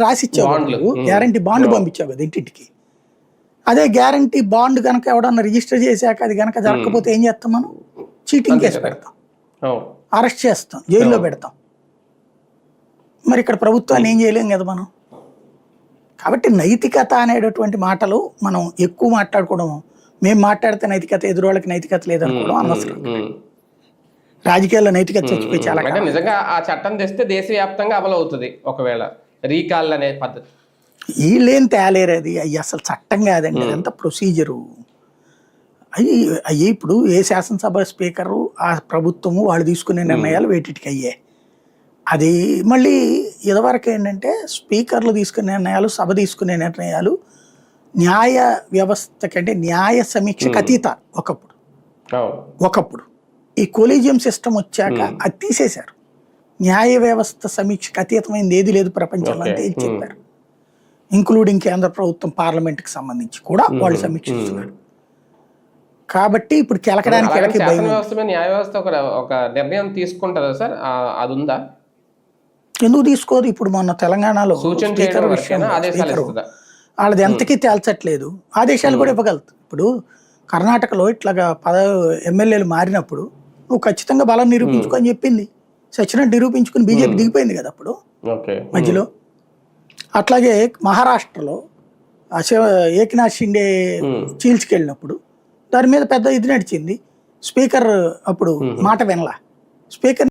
రాసిచ్చావు, guarantee bond పంపించావు కదా ఇంటింటికి. అదే గ్యారంటీ బాండ్ కనుక ఎవడన్నా రిజిస్టర్ చేశాక అది కనుక జరగకపోతే ఏం చేస్తాం మనం? చీటింగ్ కేసు పెడతాం, అరెస్ట్ చేస్తాం, జైల్లో పెడతాం. మరి ఇక్కడ ప్రభుత్వాన్ని ఏం చేయలేం కదా మనం. కాబట్టి నైతికత అనేటటువంటి మాటలు మనం ఎక్కువ మాట్లాడుకోవడం, మేము మాట్లాడితే నైతికత, ఎదురోళ్ళకి నైతికత లేదనుకోవడం అనవసరం. రాజకీయాల్లో నైతికత చచ్చిపోయి చాలా. నిజంగా ఆ చట్టం తెస్తే దేశవ్యాప్తంగా అమలు అవుతుంది ఒకవేళ రీకాల్ అనే పద్ధతి. వీళ్ళేం తేలేరు, అది అవి అసలు చట్టం కాదండి, అదంతా ప్రొసీజరు. అయ్యి ఇప్పుడు ఏ శాసనసభ స్పీకరు ఆ ప్రభుత్వము వాళ్ళు తీసుకునే నిర్ణయాలు వేటికి అయ్యాయి. అది మళ్ళీ ఇదివరకు ఏంటంటే స్పీకర్లు తీసుకునే నిర్ణయాలు, సభ తీసుకునే నిర్ణయాలు న్యాయ వ్యవస్థ కంటే న్యాయ సమీక్షకు అతీత. ఒకప్పుడు ఈ కొలీజియం సిస్టమ్ వచ్చాక అది తీసేశారు. న్యాయ వ్యవస్థ సమీక్షకు అతీతమైంది ఏది లేదు ప్రపంచంలో అంతే చెప్పారు. ఇంక్లూడింగ్ కేంద్ర ప్రభుత్వం పార్లమెంట్కి సంబంధించి కూడా వాళ్ళు సమీక్షిస్తున్నారు. కాబట్టి ఇప్పుడు కెలకడానికి న్యాయ వ్యవస్థ ఒక నిర్ణయం తీసుకుంటారా సార్? అది ఉందా? ఎందుకు తీసుకోదు? ఇప్పుడు మొన్న తెలంగాణలో స్పీకర్ విషయం వాళ్ళది ఎంతకీ తేల్చట్లేదు, ఆదేశాలు కూడా ఇవ్వగలదు. ఇప్పుడు కర్ణాటకలో ఇట్లాగా ఎమ్మెల్యేలు మారినప్పుడు నువ్వు ఖచ్చితంగా బలం నిరూపించుకో అని చెప్పింది. సచ్చినట్టు నిరూపించుకుని బీజేపీ దిగిపోయింది కదా అప్పుడు మధ్యలో. అట్లాగే మహారాష్ట్రలో ఏకనాథ్ షిండే చీల్చుకెళ్ళినప్పుడు దాని మీద పెద్ద ఇది నడిచింది. స్పీకర్ అప్పుడు మాట వినలా. స్పీకర్